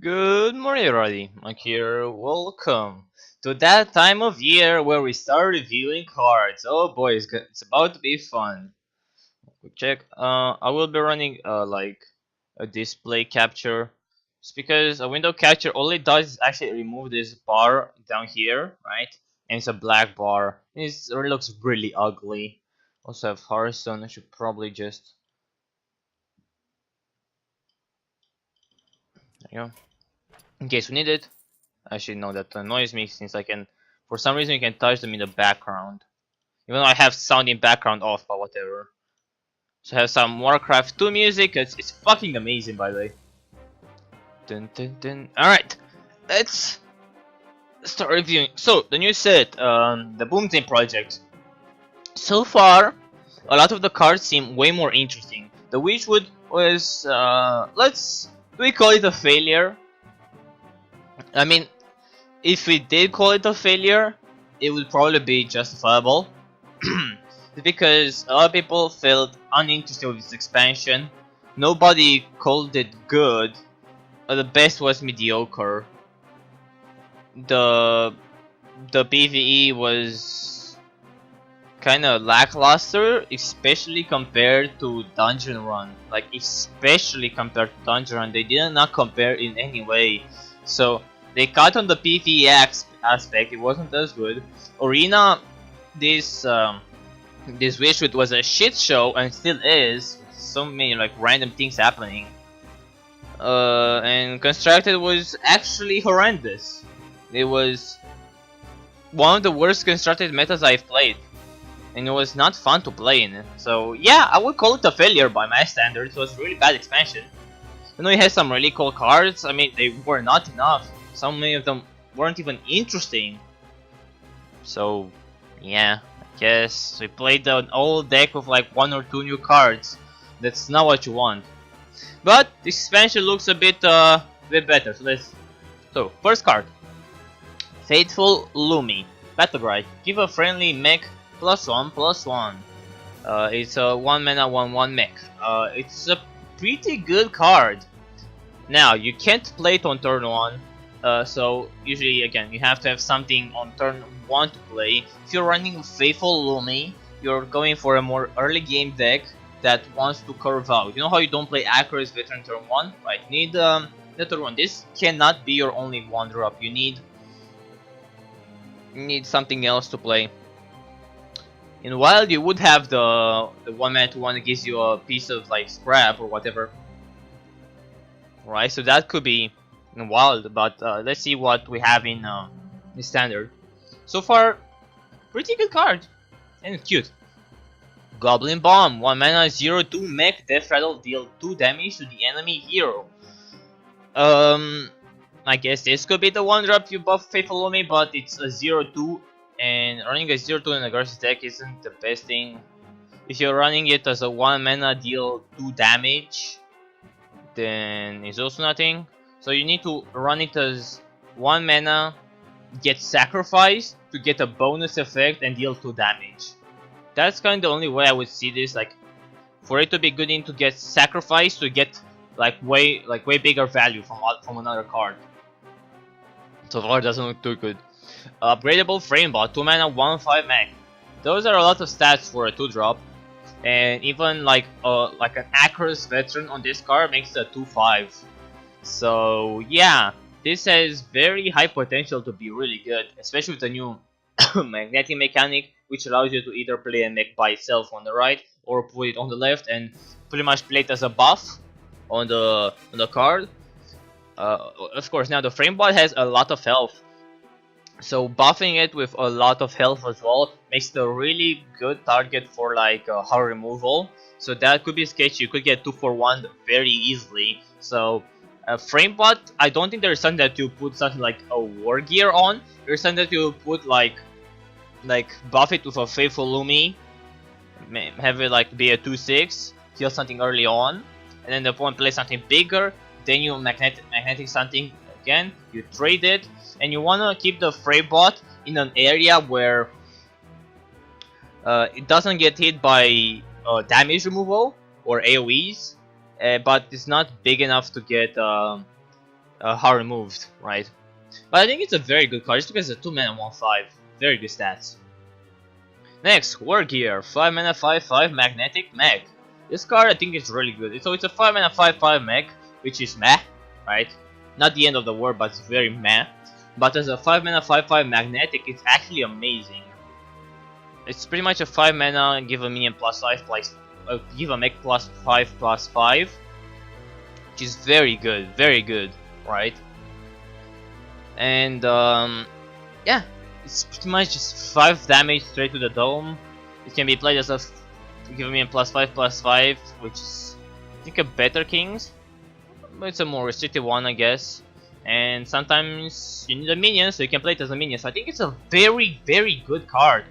Good morning, everybody. Mike here. Welcome to that time of year where we start reviewing cards. Oh boy, it's about to be fun. Quick check. I will be running like a display capture, just because a window capture all it does is actually remove this bar down here, right? And it's a black bar. It looks really ugly. Also have Hearthstone. I should probably just there you go. In case we need it. I should know that annoys me since I can, for some reason, you can touch them in the background. Even though I have sound in background off, but whatever. So I have some Warcraft 2 music. It's fucking amazing, by the way. Dun, dun, dun. All right, let's start reviewing. So the new set, the Boomsday Project. So far, a lot of the cards seem way more interesting. The Witchwood was, do we call it a failure? I mean, if we did call it a failure, it would probably be justifiable. Because a lot of people felt uninterested with this expansion. Nobody called it good. The best was mediocre. The PvE was kinda lackluster, especially compared to Dungeon Run. Like, especially compared to Dungeon Run, they did not compare in any way. So they cut on the PvE aspect. It wasn't as good. Arena, this Wishwood was a shit show and still is. So many like random things happening. And Constructed was actually horrendous. It was one of the worst constructed metas I've played, and it was not fun to play in. So yeah, I would call it a failure by my standards. It was a really bad expansion. You know, it has some really cool cards. I mean, they were not enough. So many of them weren't even interesting. So yeah, I guess we played an old deck with like one or two new cards. That's not what you want. But this expansion looks a bit better. So first card, Faithful Lumi, Battleground. Give a friendly mech +1/+1. It's a 1 mana 1/1 mech. It's a pretty good card. Now you can't play it on turn 1. So usually again you have to have something on turn 1 to play. If you're running Faithful Lumi, you're going for a more early game deck that wants to curve out. You know how you don't play Accurate Veteran turn 1? Right, need the turn 1. This cannot be your only 1-drop. You need something else to play. In Wild you would have the 1 mana 2/1 that gives you a piece of like scrap or whatever. Right, so that could be Wild, but let's see what we have in Standard. So far, pretty good card and cute. Goblin Bomb, 1 mana 0/2 mech Death Rattle, deal 2 damage to the enemy hero. I guess this could be the 1-drop you buff Faithful Lumi, but it's a 0/2, and running a 0/2 in aggressive deck isn't the best thing. If you're running it as a 1 mana deal 2 damage, then it's also nothing. So you need to run it as 1 mana, get sacrificed to get a bonus effect and deal 2 damage. That's kind of the only way I would see this. Like, for it to be good, in to get sacrificed to get like way bigger value from another card. So far, it doesn't look too good. Upgradable Framebot, 2 mana 1/5 mech. Those are a lot of stats for a 2-drop, and even like an Accurate Veteran on this card makes it a 2/5. So yeah, this has very high potential to be really good, especially with the new magnetic mechanic, which allows you to either play a mech by itself on the right or put it on the left and pretty much play it as a buff on the card. Of course, now the Framebot has a lot of health, so buffing it with a lot of health as well makes it a really good target for like horror removal. So that could be sketchy. You could get 2 for 1 very easily. So Framebot, I don't think there's something that you put something like a War Gear on. There's something that you put like buff it with a Faithful Lumi, have it like be a 2/6, heal something early on, and then the opponent plays something bigger, then you magnetic something again, you trade it, and you wanna keep the Framebot in an area where it doesn't get hit by damage removal or AoEs, but it's not big enough to get how removed, right? But I think it's a very good card just because it's a 2 mana 1/5. Very good stats. Next, War Gear, 5 mana 5/5 Magnetic Mech. This card I think is really good. So it's a 5 mana 5/5 mech, which is meh, right? Not the end of the world, but it's very meh. But as a 5 mana 5/5 Magnetic, it's actually amazing. It's pretty much a 5 mana, give a minion +5, give a mech +5/+5, which is very good, right? And yeah, it's pretty much just 5 damage straight to the dome. It can be played as a give me a +5/+5, which is I think a better Kings, but it's a more restricted one, I guess. And sometimes you need a minion, so you can play it as a minion. So I think it's a very good card.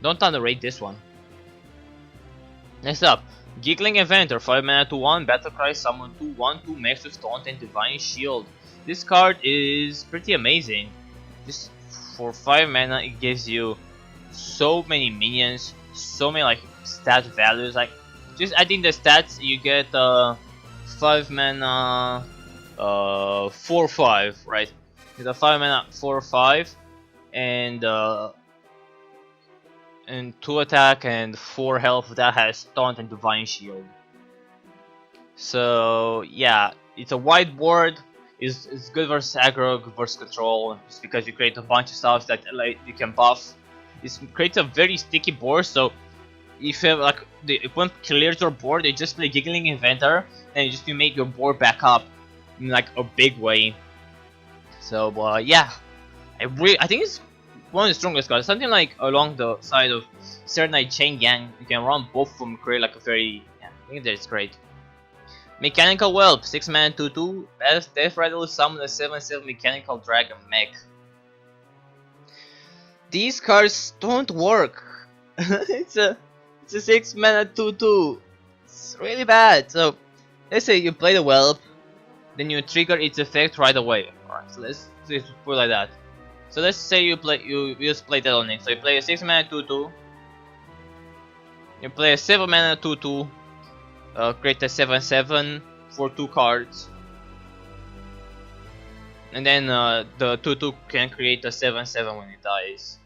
Don't underrate this one. Next up, Giggling Inventor, 5 mana 2/1, Battlecry, summon 2/1/2 mechs with Taunt and Divine Shield. This card is pretty amazing. Just for 5 mana, it gives you so many minions, so many like stat values. Like just adding the stats, you get 5 mana 4/5, right? With a 5 mana 4/5 and 2 attack and 4 health that has Taunt and Divine Shield. So yeah, it's a wide board. It's good versus aggro, good versus control. Just because you create a bunch of stuff that like you can buff. It creates a very sticky board. So if you have, like the opponent clears your board, they just play Giggling Inventor, and you just make your board back up in like a big way. So yeah, I think it's one of the strongest cards. Something like along the side of Serenite Chain Gang, you can run both of them, create like a very I think that's great. Mechanical Whelp, 6 mana 2/2, Death Rattle, summon a 7/7 Mechanical Dragon Mech. These cards don't work. it's a 6 mana 2/2. It's really bad. So let's say you play the Whelp, then you trigger its effect right away. Alright, so let's put it like that. So let's say you just play that on it. So you play a 6 mana 2/2. You play a 7 mana 2/2. Create a 7/7 for 2 cards, and then the 2/2 can create a 7/7 when it dies.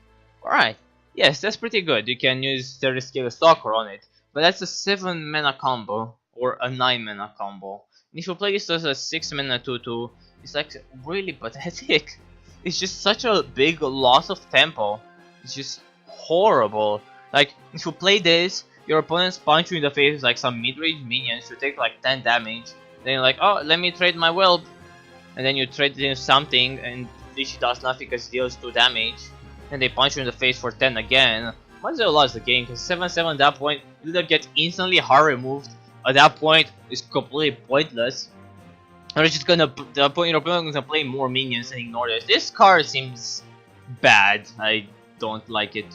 Alright, yes, that's pretty good. You can use 30 scale Stalker on it, but that's a 7 mana combo or a 9 mana combo. And if you play this as a 6 mana 2/2, it's like really pathetic. It's just such a big loss of tempo. It's just horrible. Like if you play this, your opponents punch you in the face with like some mid-range minions to take like 10 damage. Then you're like, oh, let me trade my Whelp. And then you trade in something and she does nothing because it deals 2 damage. And they punch you in the face for 10 again. Might as well lose the game because 7/7 at that point, you either get instantly hard removed. At that point, it's completely pointless. Or it's just gonna, your opponent gonna play more minions and ignore this. This card seems bad. I don't like it.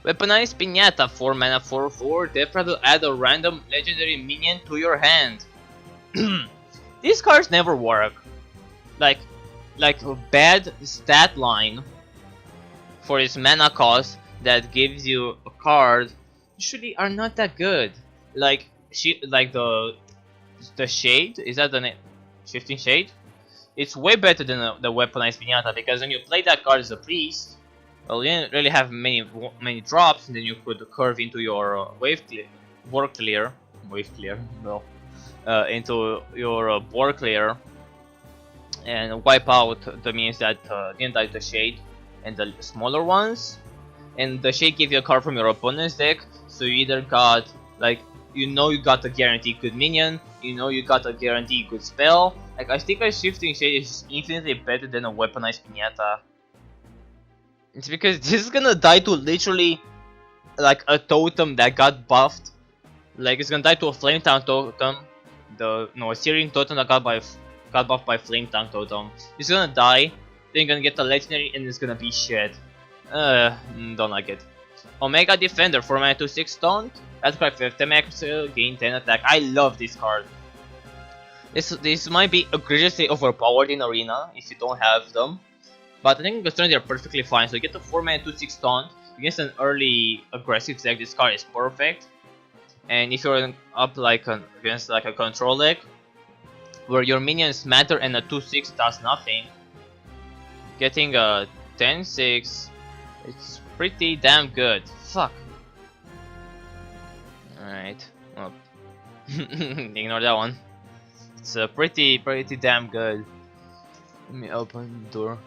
Weaponized Piñata, 4 mana 4/4, Death Rattle, add a random legendary minion to your hand. These cards never work. Like a bad stat line for its mana cost that gives you a card usually are not that good. Like the Shade, is that the name? 15 Shade? It's way better than the Weaponized Piñata because when you play that card as a priest, well, you didn't really have many drops, and then you could curve into your into your board clear, and wipe out the minions that didn't die to the Shade and the smaller ones. And the Shade gave you a card from your opponent's deck, so you either got like you got a guaranteed good minion, you got a guaranteed good spell. Like I think a Shifting Shade is just infinitely better than a Weaponized Piñata. It's because this is gonna die to literally like a totem that got buffed. Like it's gonna die to a Flame Tongue totem. A Searing totem that got buffed by Flame Tongue totem. It's gonna die, then you're gonna get the legendary and it's gonna be shit. Don't like it. Omega Defender, 4 mana 2/6 taunt. That's quite 50 max, gain 10 attack. I love this card. This might be egregiously overpowered in arena if you don't have them. But I think they're perfectly fine. So you get the 4 mana 2/6 taunt against an early aggressive deck. This card is perfect. And if you're up like against like a control deck, where your minions matter and a 2/6 does nothing. Getting a 10/6, it's pretty damn good. Fuck. Alright, well, ignore that one. It's pretty damn good. Let me open the door.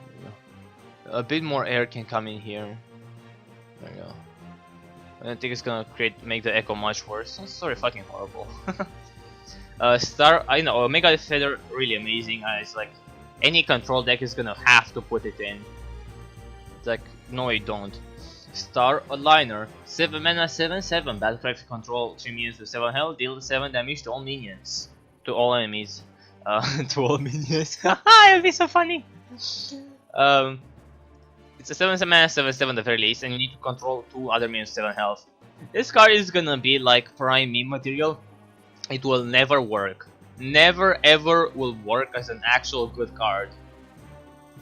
A bit more air can come in here. There you go. I don't think it's gonna make the echo much worse. It's sorry, fucking horrible. I know Omega Feather really amazing. It's like any control deck is gonna have to put it in. It's like no, you don't. Star Aligner, 7 mana, 7/7. Battlecry control 3 minions with 7 health. Deal 7 damage to all minions, to all enemies. To all minions. It'll be so funny. It's a 7 mana, 7/7 at the very least, and you need to control 2 other minions with 7 health. This card is gonna be like prime meme material. It will never work. Never ever will work as an actual good card.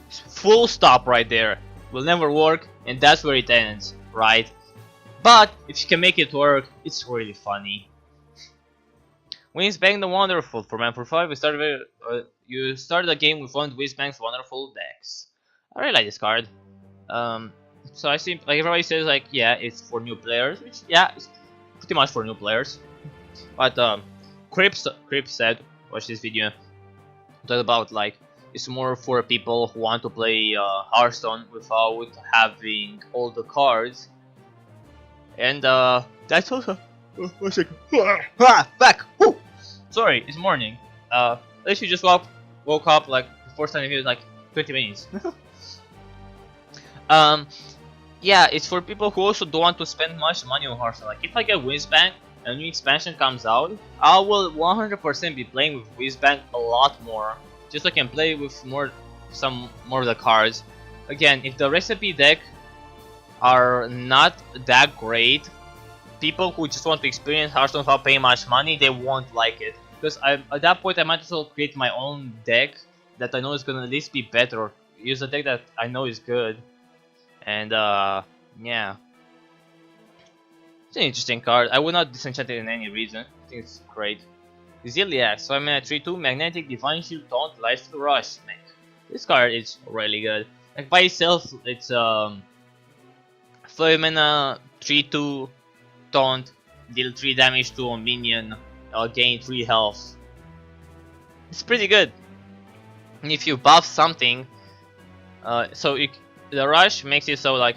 Full stop right there. Will never work, and that's where it ends, right? But if you can make it work, it's really funny. Wingsbang the Wonderful for man for 5. You start the game with one Wingsbang's Wonderful decks. I really like this card. So I see, like everybody says, like yeah, it's for new players, which yeah, it's pretty much for new players. But Crips said, watch this video, talk about like it's more for people who want to play Hearthstone without having all the cards, and that's also. One second. Back. Woo! Sorry, it's morning. At least you just woke up like the first time you was like 20 minutes. Yeah, it's for people who also don't want to spend much money on Hearthstone. Like if I get Wingspan and a new expansion comes out, I will 100% be playing with Wingspan a lot more, just so I can play with some more of the cards. Again, if the recipe deck are not that great, people who just want to experience Hearthstone without paying much money, they won't like it. Because at that point I might as well create my own deck that I know is gonna at least be better, or use a deck that I know is good. And yeah, it's an interesting card. I would not disenchant it in any reason. I think it's great. Ziliax, so I'm at 3/2 Magnetic Divine Shield Taunt Lifesteal Rush. Man, this card is really good. Like by itself, it's 5 mana 3/2 Taunt, deal 3 damage to a minion, gain 3 health. It's pretty good. And if you buff something, the rush makes it so like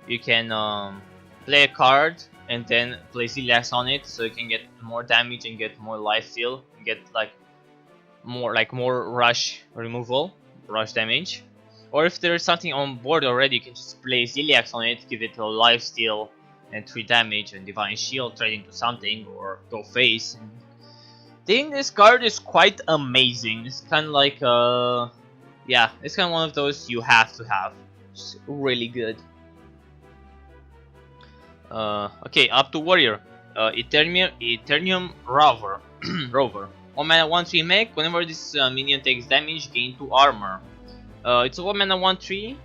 you can play a card and then play Ziliax on it, so you can get more damage and get more lifesteal, and get like more rush removal, rush damage. Or if there's something on board already, you can just play Ziliax on it, give it a lifesteal and 3 damage and Divine Shield, trade into something, or go face. I think this card is quite amazing. It's kind of like yeah, it's kind of one of those you have to have. It's really good. Okay, up to Warrior. Eternium Rover. Rover. 1 mana 1/3 mech. Whenever this minion takes damage, gain 2 armor. It's a 1 mana 1/3.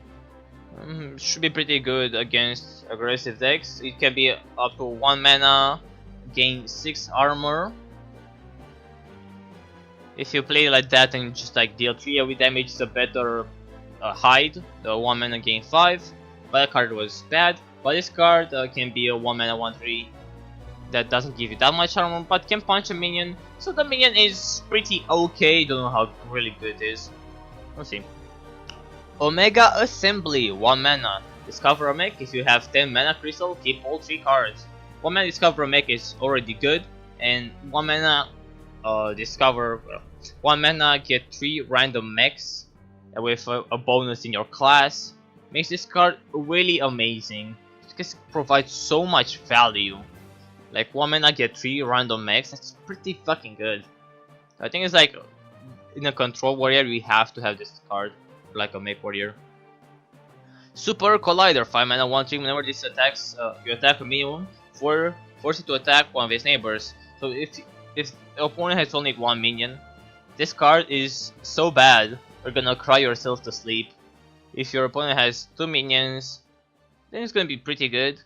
Should be pretty good against aggressive decks. It can be up to 1 mana, gain 6 armor. If you play like that and just like deal 3 AoE damage, it's a better hide. The 1 mana gain 5. But that card was bad. But this card can be a 1 mana 1/3 that doesn't give you that much armor, but can punch a minion. So the minion is pretty okay. Don't know how really good it is. We'll see. Omega Assembly, 1 mana. Discover a mech. If you have 10 mana crystal, keep all 3 cards. 1 mana discover a mech is already good, and 1 mana discover 1 mana get 3 random mechs with a bonus in your class. Makes this card really amazing. This provides so much value. Like 1 mana get 3 random mechs. That's pretty fucking good. I think it's like in a control warrior we have to have this card, like a mech warrior. Super Collider, 5 mana 1/3. Whenever this attacks, you attack a minion, force it to attack one of its neighbors. So if the opponent has only 1 minion, this card is so bad you're gonna cry yourself to sleep. If your opponent has 2 minions, then it's gonna be pretty good.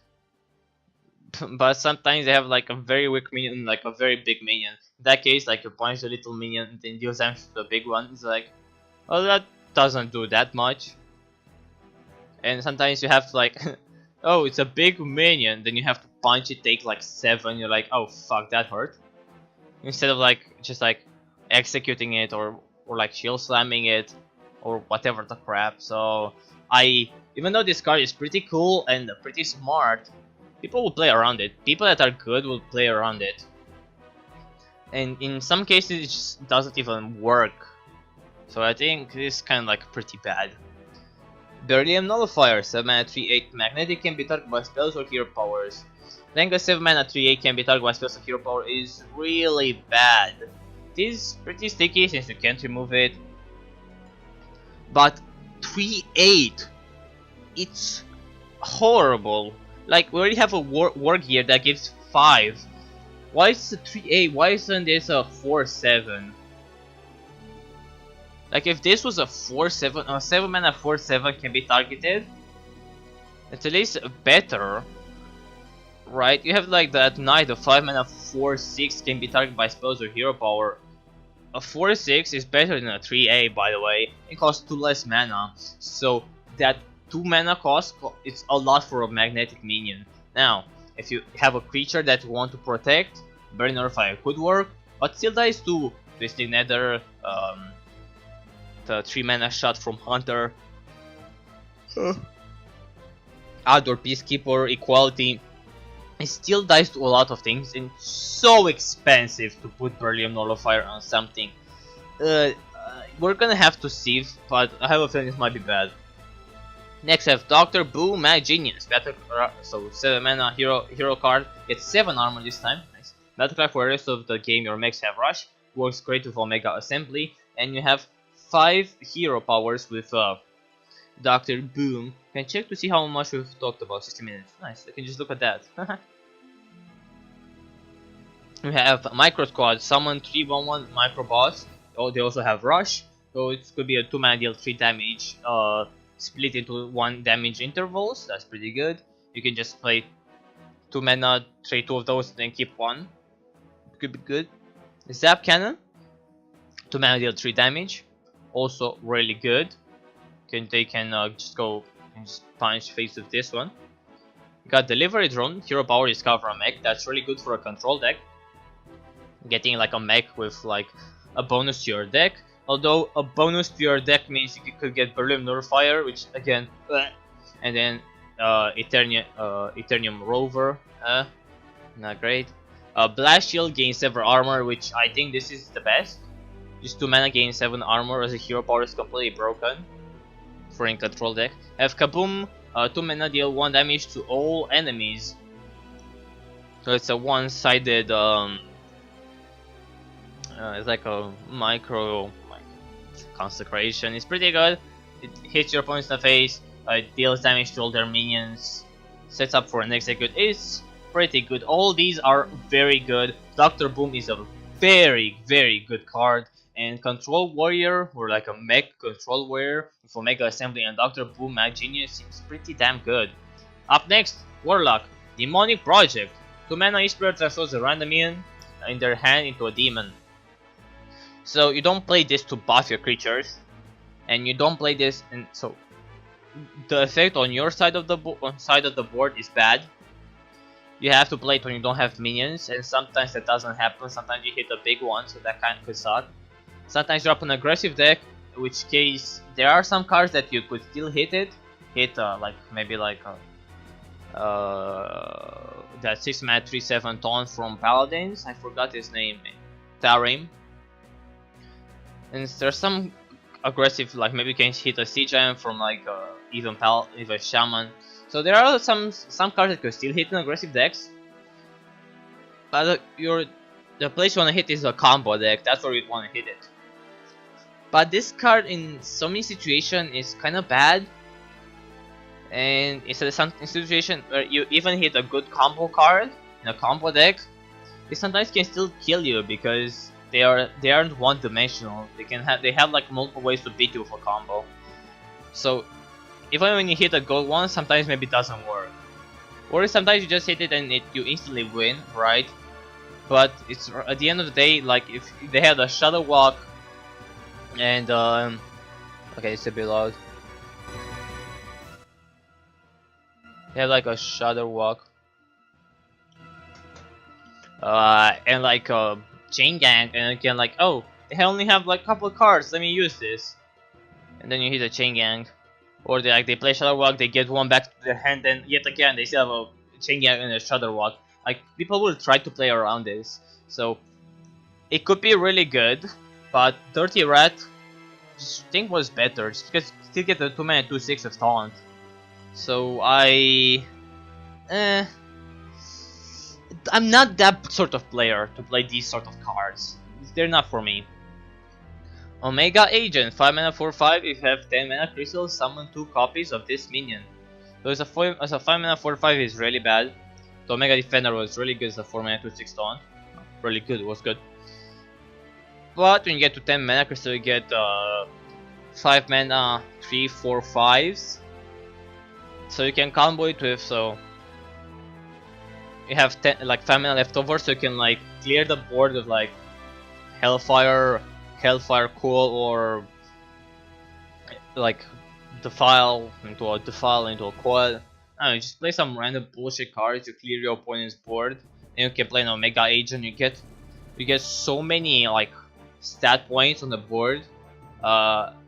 but sometimes they have like a very weak minion and like a very big minion. In that case, like you punch the little minion and then deals damage to the big one. It's like, oh, that doesn't do that much. And sometimes you have to like, oh, it's a big minion, then you have to punch it, take like 7. You're like, oh fuck, that hurt. Instead of like just like executing it or like shield slamming it or whatever the crap. So even though this card is pretty cool and pretty smart, people will play around it. People that are good will play around it. And in some cases it just doesn't even work. So I think this is kind of like pretty bad. Beryllium Nullifier, 7 mana 3/8 magnetic, can be targeted by spells or hero powers. Then a 7 mana 3/8 can be targeted by spells or hero power is really bad. It is pretty sticky since you can't remove it. But 3/8, it's horrible. Like, we already have a war gear that gives 5. Why is it 3/8? Why isn't this a 4/7? Like, if this was a 4/7, a 7 mana 4/7 can be targeted, it's at least better, right? You have like that knight, a 5 mana 4/6 can be targeted by spells or hero power. A 4/6 is better than a 3/8, by the way. It costs 2 less mana, so that 2 mana cost, it's a lot for a magnetic minion. Now, if you have a creature that you want to protect, Burning Nullifier could work, but still dies to Twisting Nether, the 3 mana shot from Hunter, Outdoor Peacekeeper, Equality. It still dies to a lot of things, and so expensive to put Beryllium Nullifier on something. We're gonna have to see, but I have a feeling this might be bad. Next I have Dr. Boom, Mad Genius. So 7 mana hero card. It's 7 armor this time. Nice. Battlecry for the rest of the game. Your mechs have rush. Works great with Omega Assembly. And you have 5 hero powers with Dr. Boom. Can check to see how much we've talked about. 60 minutes. Nice. I can just look at that. We have Micro Squad. Summon 3/1/1 Micro Boss. Oh, they also have rush. So it could be a 2 mana deal 3 damage. Split into 1 damage intervals. That's pretty good. You can just play 2 mana, trade 2 of those, then keep 1. Could be good. Zap Cannon, 2 mana deal 3 damage. Also really good. They can just go and just punch face with this one. You got Delivery Drone. Hero power discover a mech. That's really good for a control deck. Getting like a mech with like a bonus to your deck. Although a bonus to your deck means you could get Beryllium Nullifier, which again, and then Eternium Rover, not great. Blast Shield gains 7 armor, which I think this is the best. Just 2 mana gains 7 armor as a hero power is completely broken for in control deck. Have Kaboom, 2 mana deal 1 damage to all enemies. So it's a one-sided, it's like a micro consecration. It's pretty good. It hits your opponents in the face, deals damage to all their minions, sets up for an execute. It's pretty good. All these are very good. Dr. Boom is a very good card. And Control Warrior, or like a mech Control Warrior with Omega Assembly and Dr. Boom Mad Genius seems pretty damn good. Up next, Warlock, Demonic Project. 2 mana each player transforms a random minion in their hand into a demon. So you don't play this to buff your creatures, and you don't play this, and so the effect on your side of the board is bad. You have to play it when you don't have minions, and sometimes that doesn't happen. Sometimes you hit a big one, so that kind of could suck. Sometimes you're up an aggressive deck, in which case there are some cards that you could still hit like maybe like that 6 mana 3/7 taunt from Paladins. I forgot his name, Tarim. And there's some aggressive, like maybe you can hit a Sea Giant from like even Shaman. So there are some cards that could still hit in aggressive decks. But the place you wanna hit is a combo deck. That's where you wanna hit it. But this card in so many situations is kind of bad. And it's a situation where you even hit a good combo card in a combo deck, it sometimes can still kill you because they aren't one-dimensional. They have like multiple ways to beat you with a combo. So even when you hit a gold one, sometimes maybe it doesn't work. Or sometimes you just hit it and you instantly win, right? But it's at the end of the day, like if they had a Shadow Walk and okay, it's a bit loud. They have like a Shadow Walk and like a Chain Gang, and again like, oh, they only have like a couple of cards, let me use this, and then you hit a Chain Gang. Or they play Shadow Walk, they get one back to their hand, and yet again they still have a Chain Gang and a Shadow Walk. Like, people will try to play around this, so it could be really good. But Dirty Rat, I think was better, just because you still get the 2-mana 2/6 of Taunt. So I'm not that sort of player to play these sort of cards. They're not for me. Omega Agent, 5 mana 4/5. If you have 10 mana crystals, summon 2 copies of this minion. So as a 5 mana 4/5 is really bad. The Omega Defender was really good as a 4 mana 2/6 taunt. Really good, it was good. But when you get to 10 mana crystal, you get 5 mana 3/4/5s. So you can combo it with, so you have 10, like 5 mana left over, so you can like clear the board with like Hellfire Coil, or like Defile into a Coil. I don't know, just play some random bullshit cards to clear your opponent's board. Then you can play an Omega Agent. You get so many like stat points on the board.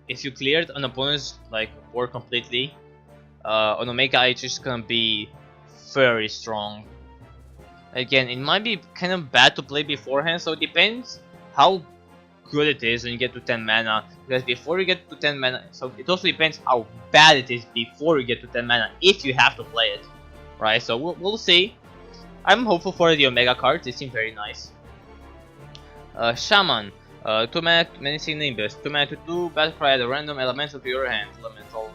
If you cleared an opponent's like board completely, an Omega Agent is gonna be very strong. Again, it might be kind of bad to play beforehand, so it depends how good it is when you get to 10 mana. Because before you get to 10 mana, so it also depends how bad it is before you get to 10 mana, if you have to play it, right? So we'll see. I'm hopeful for the Omega cards, they seem very nice. Shaman, 2 mana Menacing Nimbus, 2 mana 2/2, battle cry, add a random elemental to your hand. Elemental.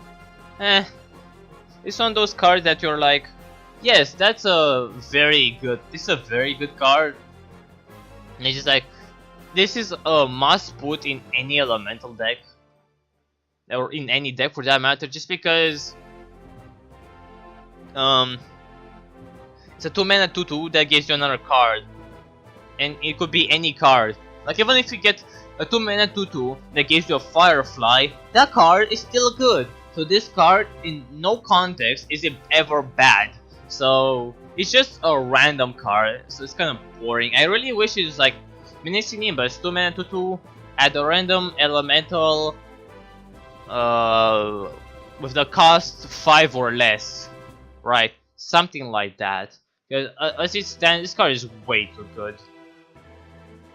It's one of those cards that you're like, yes, that's a very good. This is a very good card. And it's just like, this is a must put in any elemental deck, or in any deck for that matter, just because it's a 2 mana 2/2 that gives you another card, and it could be any card. Like, even if you get a 2 mana 2/2 that gives you a Firefly, that card is still good. So this card, in no context, is it ever bad. So it's just a random card, so it's kind of boring. I really wish it was like Menacing Nimbus, 2 mana 2/2, add a random elemental with the cost 5 or less, right? Something like that. Because as it stands, this card is way too good.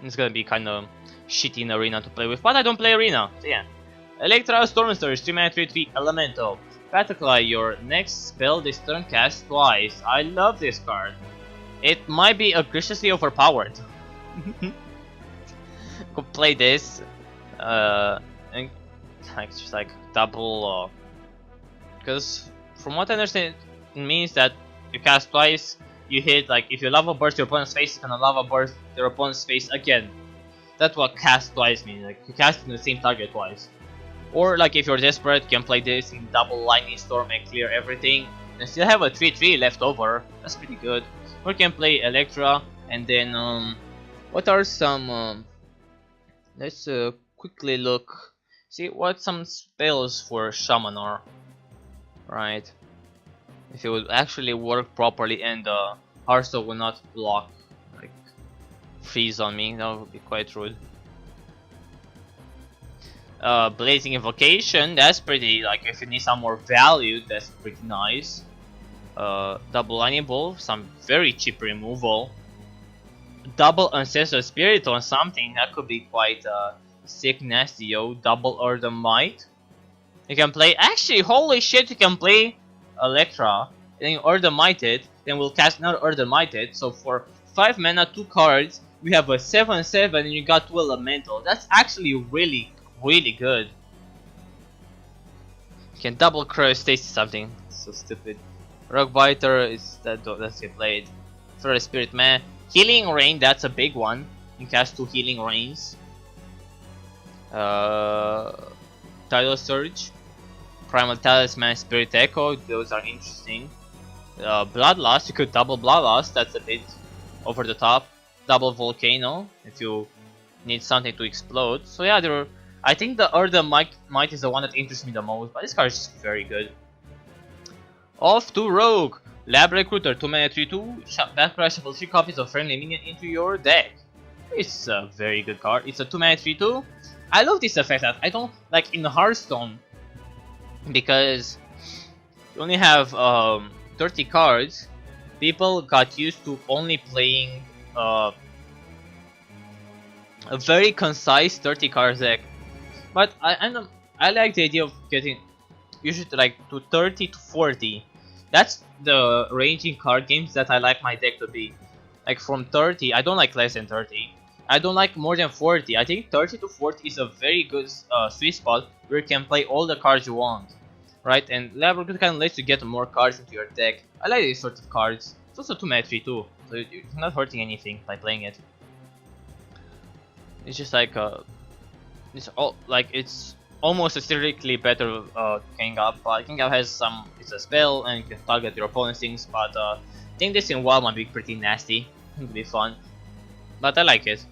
It's gonna be kind of shitty in Arena to play with, but I don't play Arena, so yeah. Electra Stormstorm, 3 mana 3/3 elemental. Battlecry, your next spell this turn cast twice. I love this card. It might be egregiously overpowered. Could play this, and it's just like double, because from what I understand, it means that you cast twice, you hit, like, if you lava burst your opponent's face, you can lava burst your opponent's face again. That's what cast twice means, like you cast in the same target twice. Or like if you're desperate, you can play this in double Lightning Storm and clear everything, and still have a 3/3 left over. That's pretty good. Or you can play Electra, and then what are some let's quickly look, see what some spells for Shaman are. Right, if it would actually work properly and Hearthstone would not block, like freeze on me, that would be quite rude. Blazing Invocation, that's pretty, like, if you need some more value, that's pretty nice. Double Lightning Bolt, some very cheap removal. Double Ancestral Spirit on something, that could be quite sick nasty, yo. Double Earth Might. You can play, actually, holy shit, you can play Electra, then you Earth Might it, then we'll cast another Earth Might it, so for 5 mana, 2 cards, we have a 7/7 and you got 2 elemental. That's actually really good. You can double crush Stacy something. So stupid. Rock Biter is that's get played. First Spirit Man. Healing Rain, that's a big one. You can cast 2 Healing Rains. Tidal Surge. Primal Talisman, Spirit Echo, those are interesting. Bloodlust, you could double Bloodlust, that's a bit over the top. Double Volcano, if you need something to explode. So yeah, I think the Erde Might is the one that interests me the most, but this card is very good. Off to Rogue! Lab Recruiter, 2 mana 3/2, backcrash shuffle 3 copies of friendly minion into your deck. It's a very good card. It's a 2 mana 3/2. I love this effect that I don't like in Hearthstone because you only have 30 cards. People got used to only playing a very concise 30 card deck, but I like the idea of getting usually like to 30 to 40. That's the range in card games that I like my deck to be. Like from 30, I don't like less than 30. I don't like more than 40. I think 30 to 40 is a very good sweet spot where you can play all the cards you want, right? And Lab Recruiter kind of lets you get more cards into your deck. I like these sorts of cards. It's also 2 mana 3/2, so you're not hurting anything by playing it. It's just like it's almost aesthetically better King Up. King Up has it's a spell and you can target your opponent's things, but I think this in WoW might be pretty nasty. It'll be fun, but I like it.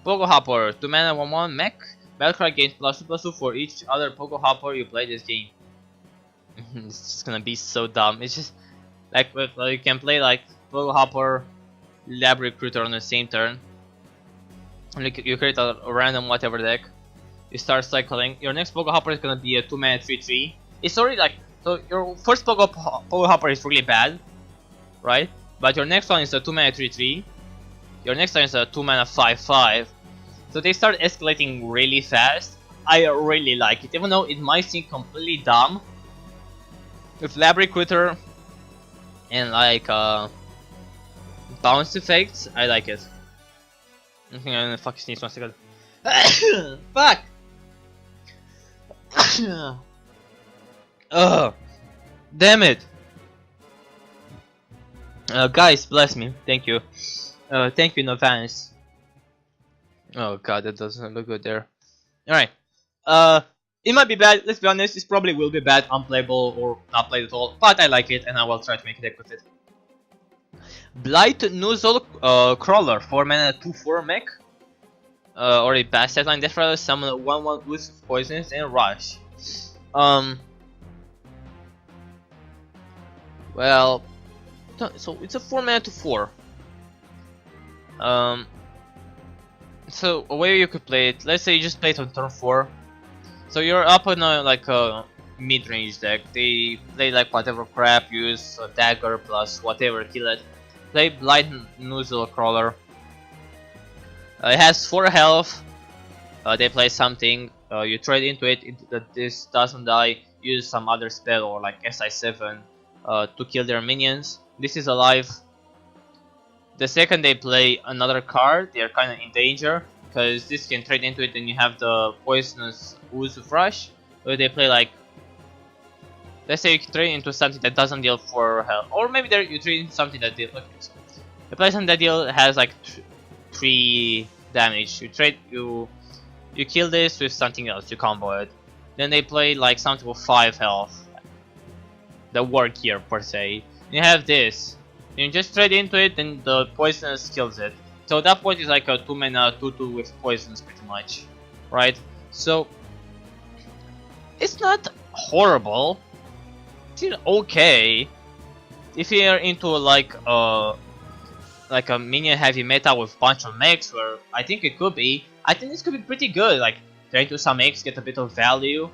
Pogo Hopper, 2 mana 1/1 mech. Battlecry gains +2/+2 for each other Pogo Hopper you play this game. It's just gonna be so dumb. It's just like you can play like Pogo Hopper, Lab Recruiter on the same turn. You create a random whatever deck. You start cycling. Your next Pogo Hopper is gonna be a 2 mana 3/3. It's already like, so your first Pogo Hopper is really bad, right? But your next one is a 2 mana 3/3. Your next one is a 2 mana 5/5. So they start escalating really fast. I really like it, even though it might seem completely dumb. With Lab Recruiter and like bounce effects, I like it. I think I'm gonna fucking sneeze 1 second. Fuck! Ugh! Damn it! Guys, bless me. Thank you. Thank you in advance. Oh god, that doesn't look good there. Alright. It might be bad, let's be honest. It probably will be bad, unplayable, or not played at all. But I like it, and I will try to make a deck with it. Blight Nozzle Crawler, 4 mana 2/4 mech. Or a bastard line death rather summon a 1/1 Ooze of Poisons and Rush. Well, so it's a 4 mana 2/4. So a way you could play it, let's say you just play it on turn 4. So you're up on like a mid-range deck. They play like whatever crap, use a dagger plus whatever, kill it. Play Blight Nozzle Crawler. It has 4 health. They play something. You trade into it. This doesn't die. Use some other spell or like SI7 to kill their minions. This is alive. The second they play another card, they are kind of in danger because this can trade into it, and you have the poisonous Ooze of Rush. Or they play like, let's say you trade into something that doesn't deal 4 health, or maybe you trade into something that deals. Okay, so you play something that has like 3 damage. You kill this with something else. You combo it. Then they play like something with 5 health. The War Gear per se. You have this. You just trade into it, and the poisonous kills it. So at that point it's like a 2 mana 2/2 with poisons pretty much, right? So it's not horrible. It's okay. If you're into like a minion heavy meta with bunch of mechs, where I think it could be, I think this could be pretty good. Like trade into some mechs, get a bit of value.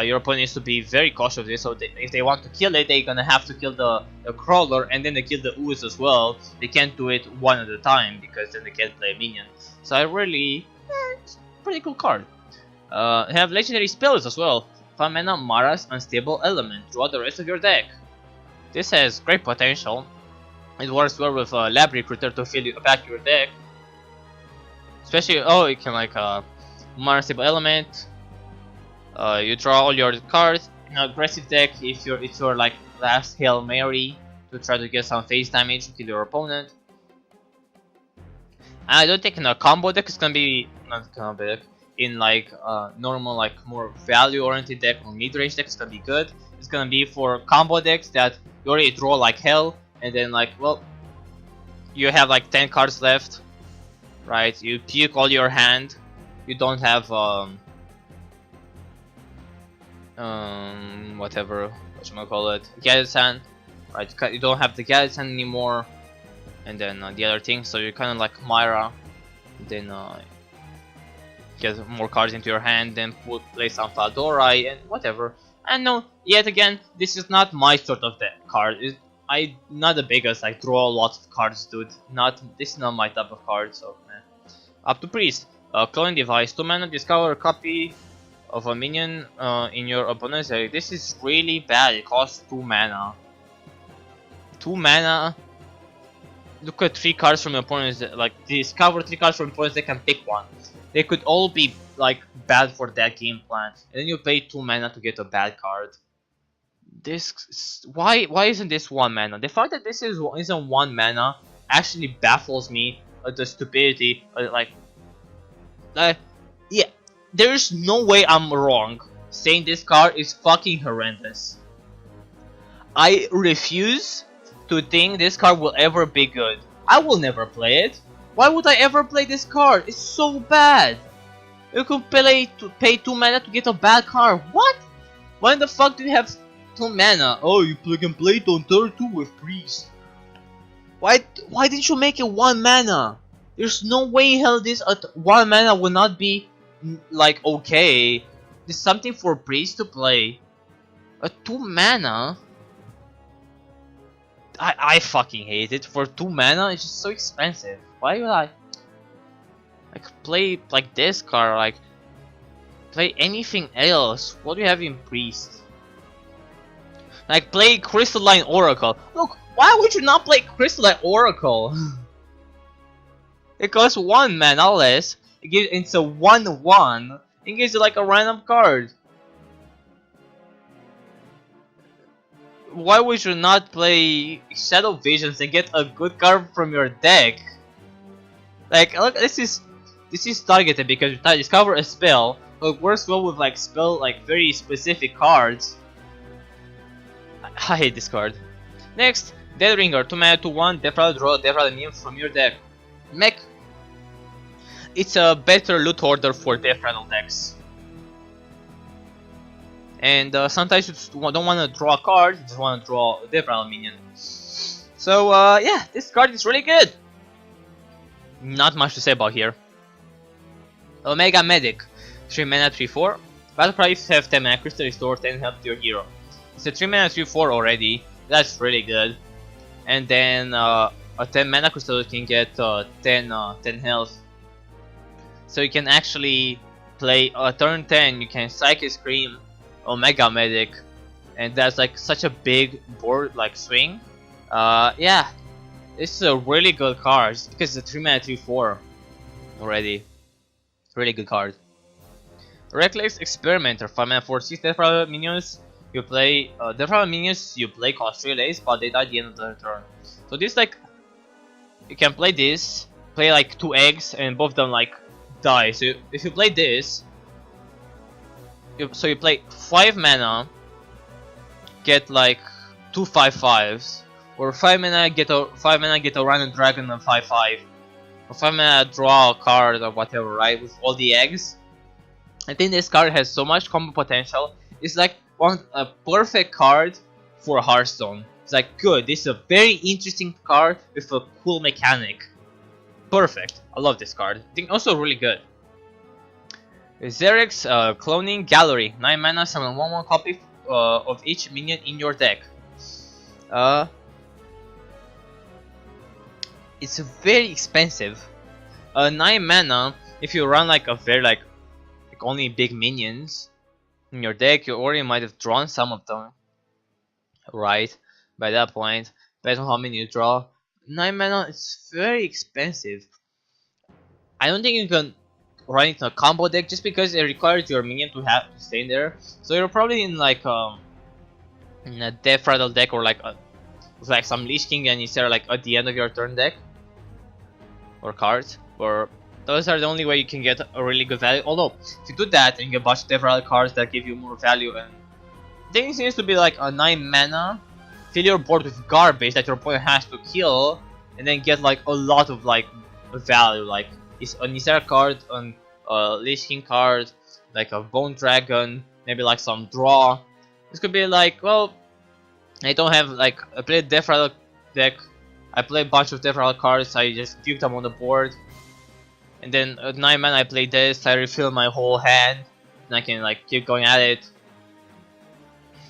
Your opponent needs to be very cautious of this, so if they want to kill it, they're gonna have to kill the crawler, and then they kill the ooze as well. They can't do it one at a time because then they can't play a minion. So I really, it's a pretty cool card. Have legendary spells as well. 5 mana Mara's Unstable Element. Draw the rest of your deck. This has great potential. It works well with Lab Recruiter to fill back your deck. Especially, you can like Mara Unstable Element. You draw all your cards. In an aggressive deck, if you're like last Hail Mary to try to get some face damage to kill your opponent. I don't think in a combo deck it's gonna be not combo deck. in like normal, like more value-oriented deck or mid-range decks, it's gonna be good. It's gonna be for combo decks that you already draw like hell, and then like, well, you have like 10 cards left, right? You puke all your hand. You don't have whatever, whatchamacallit, Gadget's hand, right? You don't have the Gadget's hand anymore, and then the other thing, so you're kind of like Myra, then get more cards into your hand, then play some Faldora and whatever. And no, yet again, this is not my sort of card. I'm not the biggest, I draw lots of cards, dude. This is not my type of card, so up to Priest. Cloning device, 2 mana, discover a copy of a minion in your opponent's area. This is really bad, it costs 2 mana. 2 mana. Look at 3 cards from your opponent's deck, like discover 3 cards from your opponent's deck and pick one. They could all be like bad for that game plan. And then you pay 2 mana to get a bad card. Why isn't this 1 mana? The fact that this isn't 1 mana actually baffles me at the stupidity. Yeah, there's no way I'm wrong saying this card is fucking horrendous. I refuse to think this card will ever be good. I will never play it. Why would I ever play this card? It's so bad. You could pay 2 mana to get a bad card. What? Why the fuck do you have 2 mana? Oh, you can play it on turn 2 with Priest. Why didn't you make it 1 mana? There's no way in hell this at 1 mana will not be like okay. There's something for Priest to play. At 2 mana? I fucking hate it. For 2 mana, it's just so expensive. Why would I like play like this card? Like play anything else? What do you have in Priest? Like play Crystalline Oracle. Look, why would you not play Crystalline Oracle? It costs 1 mana less. It's a 1/1. It gives you like a random card. Why would you not play Shadow Visions and get a good card from your deck? Like, look, this is targeted because you discover a spell. It works well with like very specific cards. I hate this card. Next, Dead Ringer, 2 mana, 2/1, Death Rattle, draw Death Rattle minions from your deck. Mech. It's a better loot order for Death Rattle decks. And sometimes you just don't want to draw a card, you just want to draw a Death Rattle minion. So yeah, this card is really good. Not much to say about here. Omega Medic, 3 mana, 3/4. Battle price have 10 mana crystal, restore 10 health to your hero. It's a 3 mana 3/4 already. That's really good. And then a 10 mana crystal you can get 10 health. So you can actually play turn 10. You can Psychic Scream, Omega Medic, and that's like such a big board like swing. Yeah, this is a really good card just because it's a 3 mana 3/4 already. Really good card. Reckless Experimenter, 5 mana 4/6 Death Rattle minions. You play Death Rattle minions. You play cost 3 days, but they die at the end of the turn. So this like you can play this, play like 2 eggs, and both of them like die. So if you play this, you play 5 mana, get like 2 5/5s, or 5 mana get a random dragon and 5/5, or 5 mana draw a card or whatever, right? With all the eggs. I think this card has so much combo potential. It's like a perfect card for Hearthstone. It's like good. This is a very interesting card with a cool mechanic. Perfect. I love this card. I think also really good. Xerix Cloning Gallery, 9 mana, summon 1/1 copy of each minion in your deck. It's very expensive. 9 mana. If you run like a very like only big minions in your deck, you already might have drawn some of them, right? By that point, based on how many you draw, 9 mana is very expensive. I don't think you can run it in a combo deck just because it requires your minion to have to stay there. So you're probably in like in a Death Rattle deck or like with like some Lich King and instead like at the end of your turn deck or cards, or Those are the only way you can get a really good value. Although, if you do that and you get a bunch of different cards that give you more value, and I think it seems to be like a 9 mana, fill your board with garbage that your opponent has to kill, and then get like a lot of like value, like it's an Isera card, an Lich King card, like a Bone Dragon, maybe like some draw. This could be like, well, I don't have like, I play a Death Rattle deck, I play a bunch of Death Rattle cards, I just puke them on the board, and then at 9 mana I play this, I refill my whole hand, and I can like keep going at it,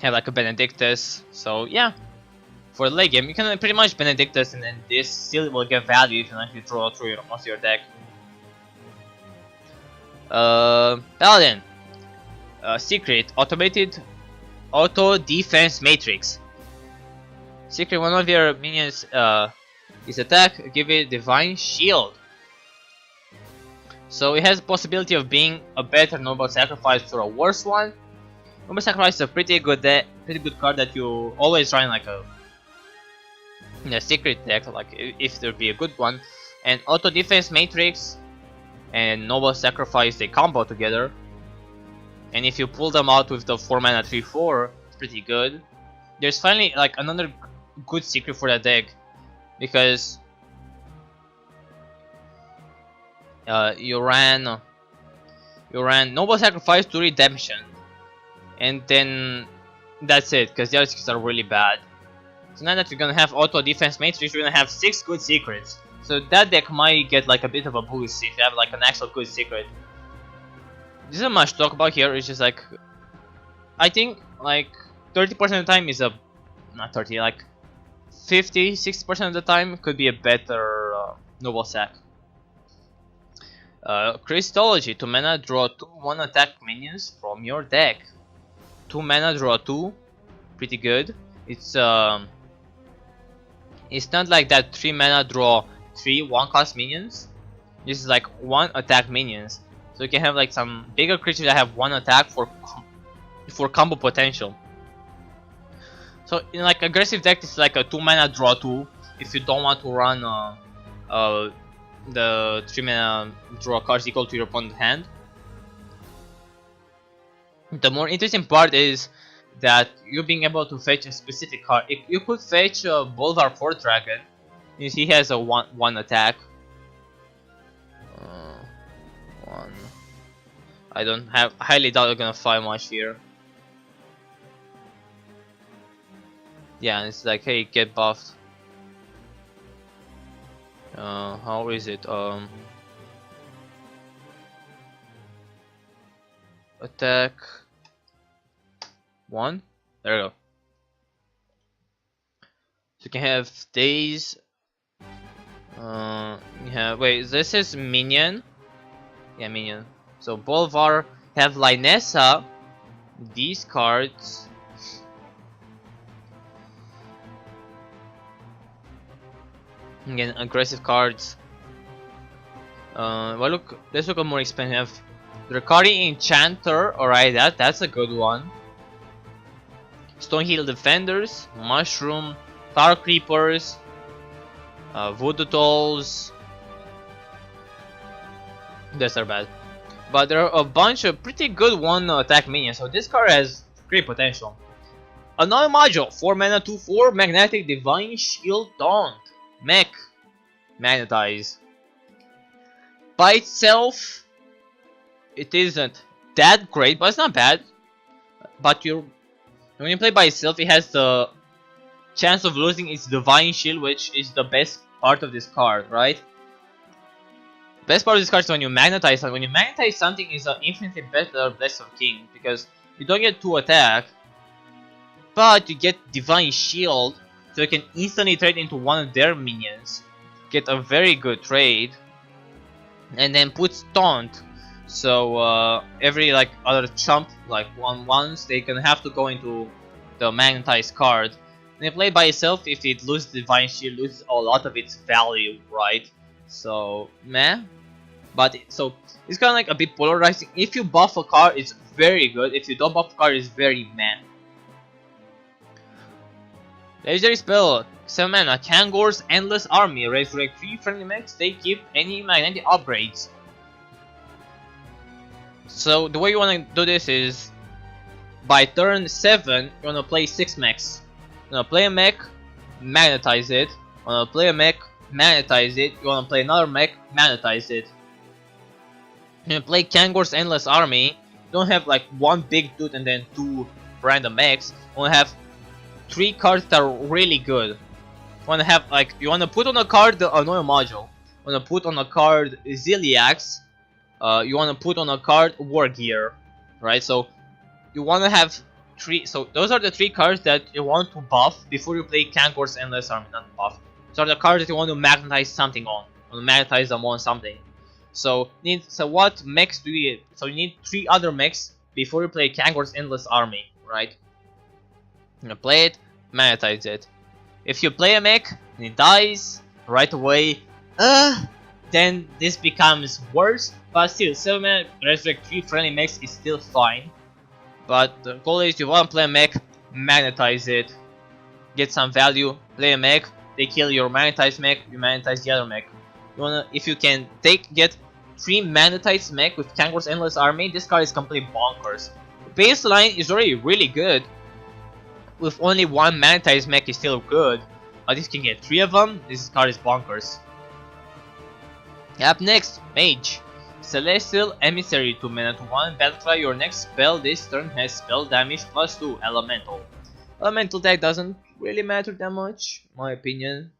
have like a Benedictus. So yeah, for the late game you can pretty much Benedictus, and then this still will get value if you actually draw through most of your deck. Paladin. Secret, automated auto defense matrix. Secret, one of your minions is attack, give it divine shield. So it has the possibility of being a better noble sacrifice or a worse one. Noble sacrifice is a pretty good card that you always run like in a secret deck, like if there be a good one. And auto defense matrix and noble sacrifice, they combo together. And if you pull them out with the 4 mana 3/4, it's pretty good. There's finally like another good secret for that deck, because you ran noble sacrifice to redemption, and then that's it, because the other secrets are really bad. So now that you're gonna have auto defense matrix, you're gonna have 6 good secrets. So that deck might get like a bit of a boost if you have like an actual good secret. There isn't much to talk about here. It's just like, I think like 30% of the time is not 30, like 50-60% of the time could be a better noble sack. Crystology, 2 mana, draw 2 1 attack minions from your deck. 2 mana, draw 2, pretty good. It's not like that 3 mana, draw 3 1-cost minions. This is like 1 attack minions. So you can have like some bigger creatures that have 1 attack for combo potential. So in like aggressive deck, it's like a 2 mana, draw 2. If you don't want to run the 3 mana draw cards equal to your opponent's hand. The more interesting part is that you being able to fetch a specific card. You could fetch a Bolvar 4 Dragon, since he has a 1 attack. I don't have, highly doubt you're gonna find much here. Yeah, and it's like, hey, get buffed. How is it? Attack 1. There we go. So you can have days. Yeah, wait, this is minion. Yeah, minion. So Bolvar have Lynessa. These cards. Again, aggressive cards. Well, look, let's look at more expensive. Dracari Enchanter, alright, that's a good one. Stonehill Defenders, Mushroom, Tar Creepers, Voodoo Dolls. Those are bad. But there are a bunch of pretty good 1 attack minions, so this card has great potential. Another module, 4 mana 2/4, Magnetic Divine Shield Taunt. Mech. Magnetize. By itself, it isn't that great, but it's not bad. But when you play by itself, it has the chance of losing its Divine Shield, which is the best part of this card, right? Best part of this card is when you magnetize something. When you magnetize something, is an infinitely better Blessed of King, because you don't get 2 attack, but you get Divine Shield, so you can instantly trade into one of their minions, get a very good trade, and then put Taunt. So every like other chump, like 1/1s, they can have to go into the magnetized card. When you play by itself, if it loses Divine Shield, loses a lot of its value, right? So meh. But so it's kind of like a bit polarizing. If you buff a card, it's very good. If you don't buff a card, it's very meh. Legendary spell, 7 mana, Kangor's Endless Army, resurrect 3 friendly mechs, they keep any magnetic upgrades. So the way you want to do this is, by turn 7, you want to play 6 mechs. You want to play a mech, magnetize it. You want to play a mech, magnetize it. You want to play another mech, magnetize it. You play Kangor's Endless Army. You don't have like one big dude and then 2 random mechs. You want to have 3 cards that are really good. You want to have like, you want to put on a card the Annoy module. You want to put on a card Ziliax. You want to put on a card War Gear, right? So you want to have 3. So those are the 3 cards that you want to buff before you play Kangor's Endless Army. Not buff. Those are the cards that you want to magnetize something on. You want to magnetize them on something. So what mechs do you need? So you need 3 other mechs before you play Kangor's Endless Army, right? You're gonna play it, magnetize it. If you play a mech and it dies right away, then this becomes worse. But still, 7 mana resurrect 3 friendly mechs is still fine. But the goal is, you want to play a mech, magnetize it, get some value, play a mech, they kill your magnetized mech, you magnetize the other mech. You wanna, if you can get 3 magnetized mech with Kangor's Endless Army, this card is completely bonkers. The baseline is already really good. With only 1 magnetized mech is still good. But if you can get 3 of them, this card is bonkers. Up next, Mage. Celestial Emissary, 2 mana to 1, battlecry. Your next spell this turn has spell damage +2, Elemental. Elemental deck doesn't really matter that much, in my opinion.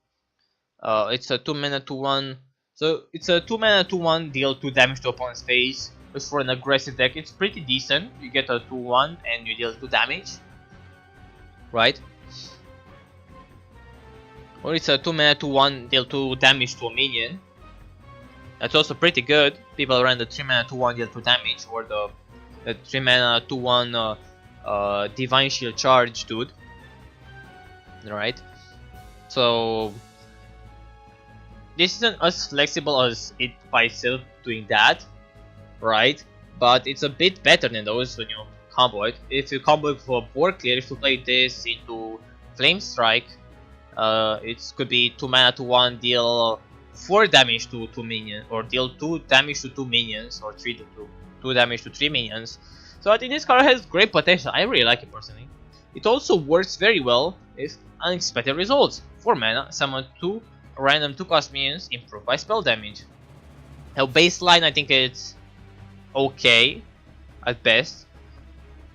It's a 2 mana to 1. So it's a 2 mana to 1, deal 2 damage to opponent's face. But for an aggressive deck, it's pretty decent. You get a 2/1 and you deal 2 damage, right? Or it's a 2 mana to 1, deal 2 damage to a minion. That's also pretty good. People run the 3 mana to 1, deal 2 damage, or the 3 mana to 1 Divine Shield charge dude, right? So this isn't as flexible as it by itself doing that, right? But it's a bit better than those when you combo it. If you combo it for board clear, if you play this into Flame Strike, it could be 2 mana to 1, deal 4 damage to 2 minions, or deal 2 damage to 2 minions, or 3 to 2 damage to 3 minions. So I think this card has great potential. I really like it personally. It also works very well with unexpected results. 4 mana, summon 2 random 2-cost minions, improved by spell damage. Now baseline, I think it's okay at best.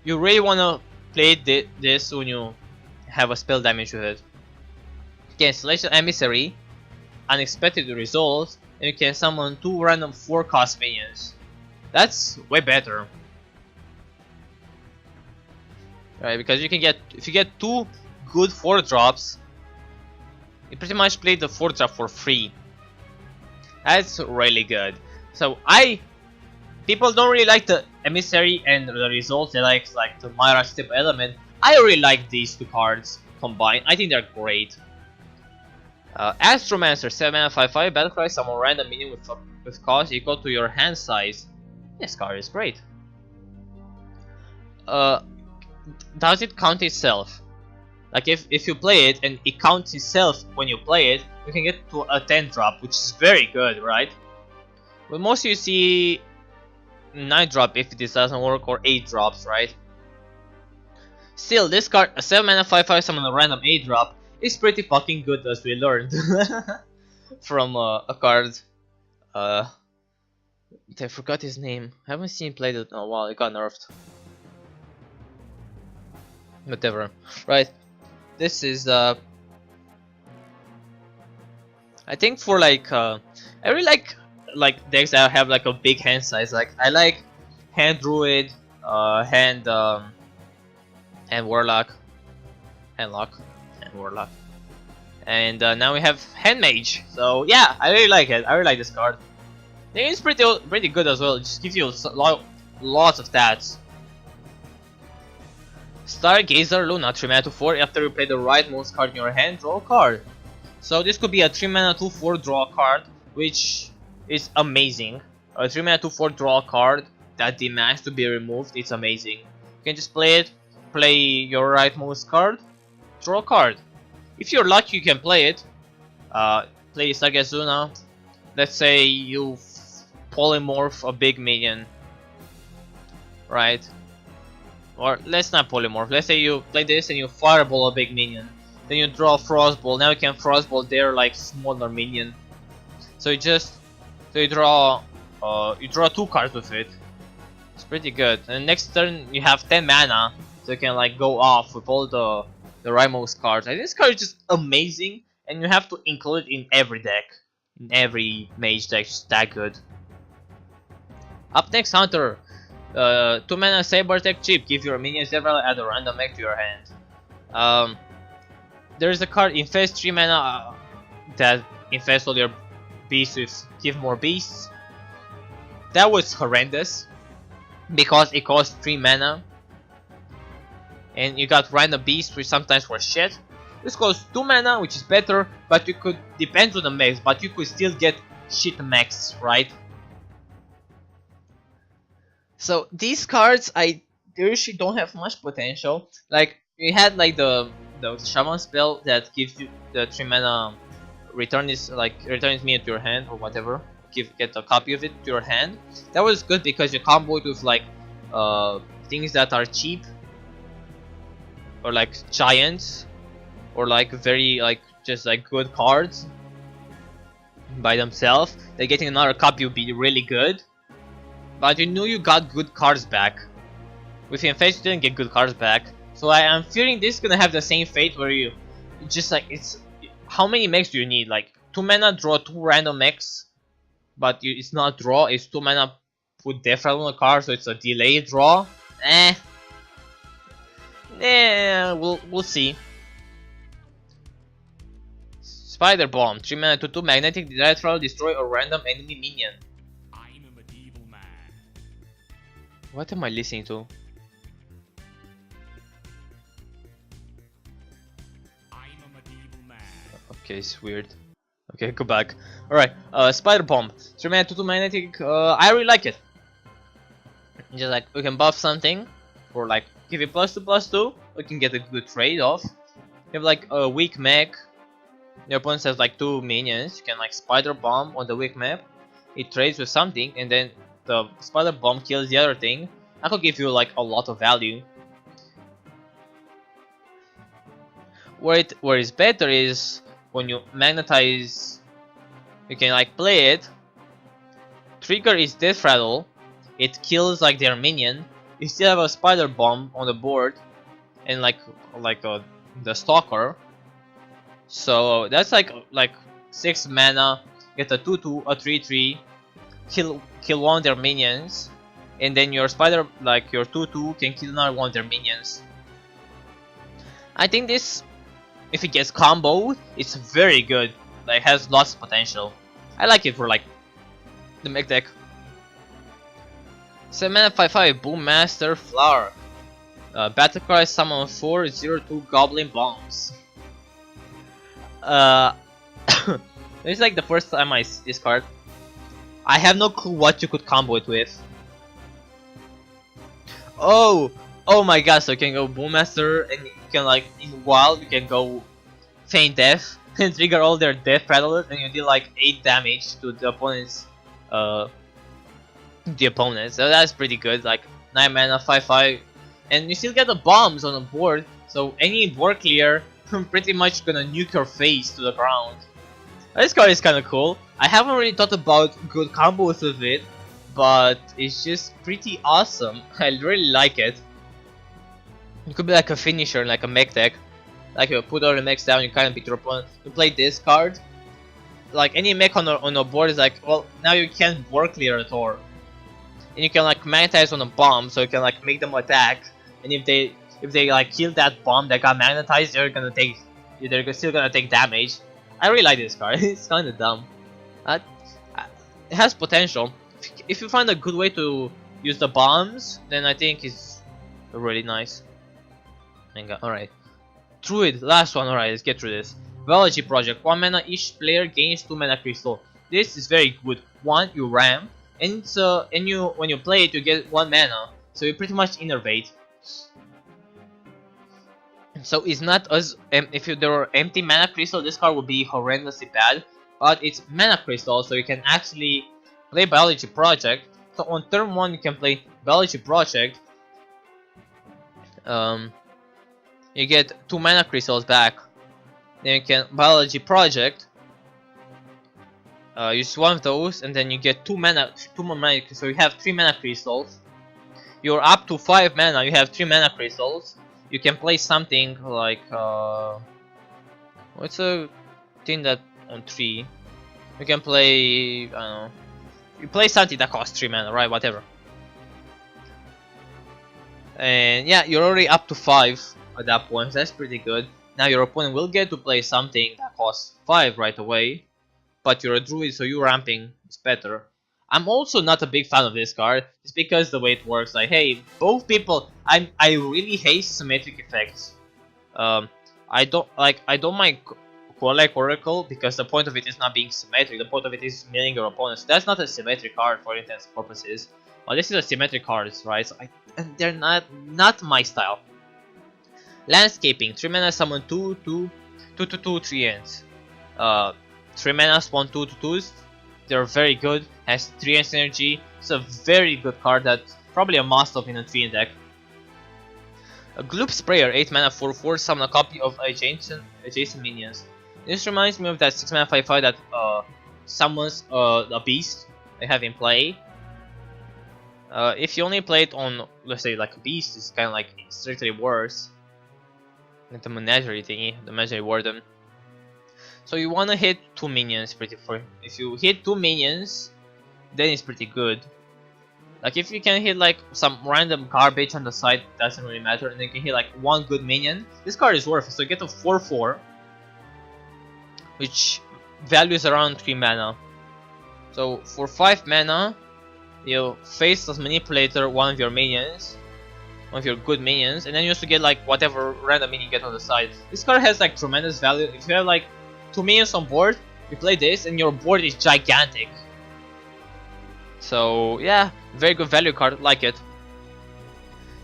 You really wanna play this when you have a spell damage with it. Again, Celestial Emissary, unexpected results, and you can summon 2 random 4-cost minions. That's way better. Right, because you can get, if you get 2 good 4-drops, you pretty much play the 4-drop for free. That's really good. So people don't really like the Emissary and the results, they like the Mirage type element. I really like these 2 cards combined. I think they're great. Astromancer, 7 mana 5/5, battlecry, summon random minion with cost equal to your hand size. This card is great. Does it count itself? Like if you play it and it counts itself when you play it, you can get to a 10-drop, which is very good, right? But most you see 9-drop if this doesn't work, or 8 drops, right? Still, this card, a 7 mana 5/5 summon a random 8-drop, is pretty fucking good, as we learned from a card. I forgot his name. I haven't seen him play it in a while. It got nerfed. Whatever, right? This is I think for like I really like decks that have like a big hand size. Like I like Hand Druid, Hand Warlock, Handlock, and Warlock, and now we have Hand Mage. So yeah, I really like it. I really like this card. I think it's pretty good as well. It just gives you lots of stats. Stargazer Luna, 3 mana to 4. After you play the rightmost card in your hand, draw a card. So this could be a 3 mana to 4 draw card, which is amazing. A 3 mana to 4 draw card that demands to be removed. It's amazing. You can just play it, play your rightmost card, draw a card. If you're lucky, you can play it. Play Stargazer Luna. Let's say you polymorph a big minion. right? Or let's not polymorph. Let's say you play this and you fireball a big minion. Then you draw a frostball. Now you can frostball their like smaller minion. So you draw 2 cards with it. It's pretty good. And next turn you have 10 mana, so you can like go off with all the rightmost cards. And this card is just amazing, and you have to include it in every deck, in every mage deck. It's that good. Up next, Hunter. 2 mana Saber Tech chip. Give your minions several add a random egg to your hand. There's a card Infest 3 mana that infests all your beasts with give more beasts. That was horrendous because it costs 3 mana and you got random beasts which sometimes were shit. This costs 2 mana, which is better, but you could depends on the mechs, but you could still get shit mechs, right? So these cards, they usually don't have much potential. Like you had like the shaman spell that gives you the 3 mana return is me to your hand or whatever. Get a copy of it to your hand. That was good because you combo it with like things that are cheap or like giants or like very like just like good cards by themselves. Then getting another copy would be really good. But you knew you got good cards back. With Infest you didn't get good cards back. So I am fearing this is gonna have the same fate where you just like it's how many mechs do you need? Like 2 mana draw 2 random mechs, but it's not draw, it's 2 mana put Death Rattle on the card, so it's a delayed draw. We'll see. Spider Bomb, 3 mana 2/2 magnetic Death Rattle, destroy a random enemy minion. I'm a medieval man. What am I listening to? Okay, it's weird. Okay, go back. Alright, Spider Bomb. 3 mana 2/2 magnetic. I really like it. Just like we can buff something, or like give it +2/+2. We can get a good trade off. You have like a weak mech. Your opponent has like 2 minions. You can like Spider Bomb on the weak map. It trades with something, and then the Spider Bomb kills the other thing. That could give you like a lot of value. Where it's better is when you magnetize, you can like play it. Trigger is Death Rattle. It kills like their minion. You still have a Spider Bomb on the board, and like the Stalker. So that's like 6 mana. Get a 2/2, a 3/3. Kill one of their minions, and then your spider your 2/2 can kill another one of their minions. I think this, if it gets comboed, it's very good. Like has lots of potential. I like it for like the mech deck. 7 mana 5/5 Boom Master Flower. Battle cry summon 4 0/2 Goblin Bombs. This is like the first time I see this card. I have no clue what you could combo it with. Oh my god! So you can go Boom Master, and you can like in wild you can go Feign Death and trigger all their Death Rattlers, and you deal like 8 damage to the opponent's So that's pretty good. Like 9 mana 5/5, and you still get the bombs on the board. So any board clear, pretty much gonna nuke your face to the ground. This card is kind of cool. I haven't really thought about good combos with it, but it's just pretty awesome. I really like it. It could be like a finisher, like a mech deck. Like you put all the mechs down, you kind of beat your opponent. You play this card. Like any mech on the board is like, well, now you can't board clear at all. And you can like magnetize on a bomb, so you can like make them attack. And if they like kill that bomb that got magnetized, they're still gonna take damage. I really like this card. It's kind of dumb. It has potential. If you find a good way to use the bombs, then I think it's really nice. Alright. Druid, last one. Alright, let's get through this. Boomsday Project. 1 mana, each player gains 2 mana crystal. This is very good. 1, you ram, and when you play it, you get 1 mana. So you pretty much innervate. So it's not as if there were empty mana crystal, this card would be horrendously bad. But it's mana crystal, so you can actually play Biology Project, So on turn 1 you can play Biology Project. You get 2 mana crystals back. Then you can Biology Project. Use one of those, and then you get 2 more mana. So you have 3 mana crystals. You're up to 5 mana. You have 3 mana crystals. You can play something like what's a thing that on 3? You can play, I don't know. You play something that costs 3 mana, right? Whatever. And yeah, you're already up to 5 at that point. So that's pretty good. Now your opponent will get to play something that costs 5 right away. But you're a druid, so you ramping is better. I'm also not a big fan of this card. It's because the way it works. Like, hey, both people. I really hate symmetric effects. I don't mind Oracle because the point of it is not being symmetric. The point of it is milling your opponents. That's not a symmetric card for intents and purposes. Well, this is a symmetric card, right? So and they're not my style. Landscaping, 3 mana, summon 2/2, 2/2, 3 ends. 3 mana, spawn 2/2s. They're very good. Has 3 ends energy. It's a very good card that's probably a must-have in a 3 deck. A Gloop Sprayer, 8 mana, 4/4, summon a copy of adjacent minions. This reminds me of that 6 mana 5/5 that summons a beast they have in play. If you only play it on, let's say, like a beast, it's kind of like strictly worse. Like the menagerie thingy, the menagerie warden. So you wanna hit 2 minions pretty far. If you hit 2 minions, then it's pretty good. Like if you can hit like some random garbage on the side, doesn't really matter, and then you can hit like 1 good minion, this card is worth it. So you get a 4/4, which values around 3 mana. So for 5 mana, you face as manipulator one of your minions, one of your good minions, and then you also get like whatever random minion you get on the side. This card has like tremendous value. If you have like 2 minions on board, you play this and your board is gigantic. So yeah, very good value card, like it.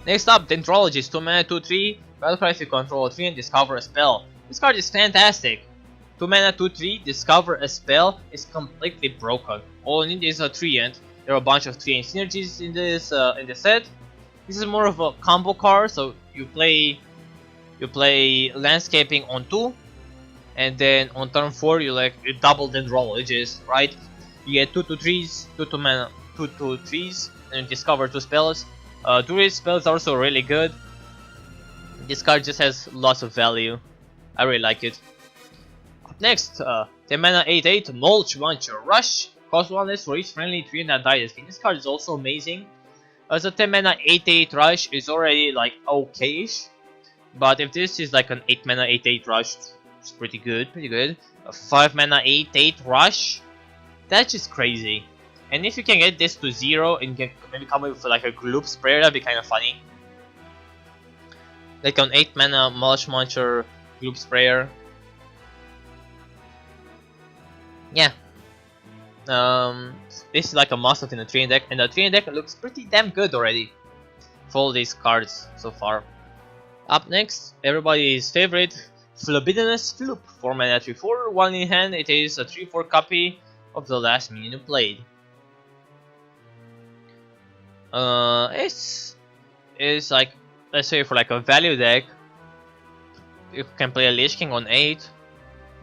Next up, Dendrologist, 2 mana, 2/3, battle cry if you control a 3 and discover a spell. This card is fantastic. 2 mana, 2/3, discover a spell is completely broken. All you need is a 3 end. There are a bunch of 3 end synergies in this set. This is more of a combo card, so you play landscaping on 2, and then on turn 4 you double Dendrologist, right? You get 2/3s, 2 mana, 2/3s, and you discover 2 spells. Druid spells are also really good. This card just has lots of value. I really like it. Up next, 10 mana, 8/8, Mulch Muncher Rush. Cost 1 less for each friendly 3 and that die. This card is also amazing. As a 10 mana 8/8 rush is already like okay-ish, but if this is like an 8 mana 8/8 rush, it's pretty good, A 5 mana 8/8 rush, that's just crazy. And if you can get this to 0 and get maybe come with like a Gloop Sprayer, that'd be kind of funny. Like an 8 mana Mulch Muncher Gloop Sprayer. Yeah. This is like a must-have in the 3 deck, and the 3 deck looks pretty damn good already for all these cards so far. Up next, everybody's favorite, Phlebidinous Floop, 4 mana 3/4, 1 in hand. It is a 3/4 copy of the last minion you played. It's like, let's say for like a value deck, you can play a Lich King on 8,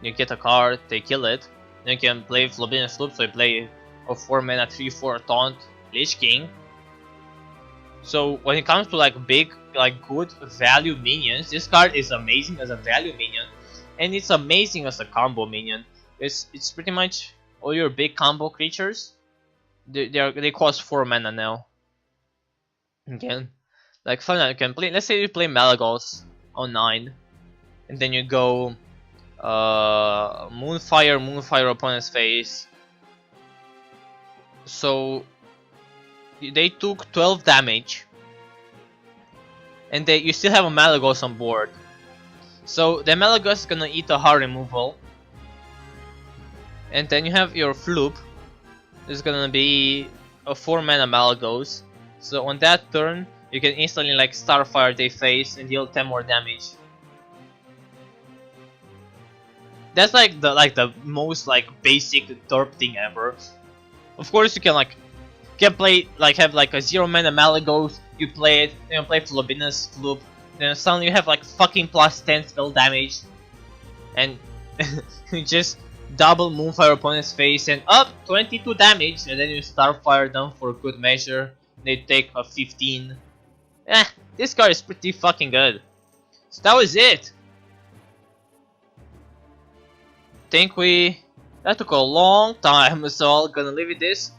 you get a card, they kill it. Then you can play Phlebidinous Floop, so you play a 4 mana 3/4 taunt Lich King. So when it comes to like big, like good value minions, this card is amazing as a value minion, and it's amazing as a combo minion. It's pretty much all your big combo creatures. They cost 4 mana now. Again, like fun, you can play. Let's say you play Malagos on 9, and then you go Moonfire opponent's face. So they took 12 damage, and you still have a Malagos on board. So the Malagos is gonna eat a hard removal, and then you have your Floop. This is gonna be a 4 mana Malagos. So on that turn, you can instantly like Starfire their face and deal 10 more damage. That's like the most like basic derp thing ever. Of course, you can like You can play like have like a 0 mana Malygos, you play it, then you play Flobinus Floop, then suddenly you have like fucking plus 10 spell damage, and you just double Moonfire opponent's face and up 22 damage, and then you Starfire them for good measure. They take a 15. Eh, this card is pretty fucking good. So that was it. That took a long time, so I'm gonna leave it this.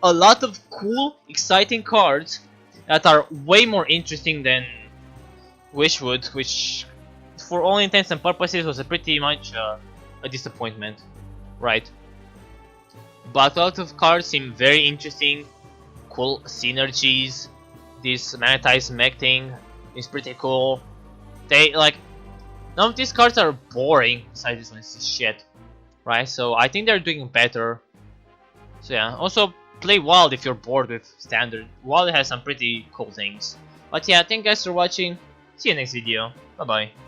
A lot of cool, exciting cards that are way more interesting than Wishwood, which for all intents and purposes was a pretty much a disappointment, right? But a lot of cards seem very interesting, cool synergies. This Magnetized Mech thing is pretty cool. They like none of these cards are boring. Besides this one is shit, right? So I think they're doing better. So yeah, also play Wild if you're bored with Standard. Wild has some pretty cool things. But yeah, thank you guys for watching. See you next video. Bye bye.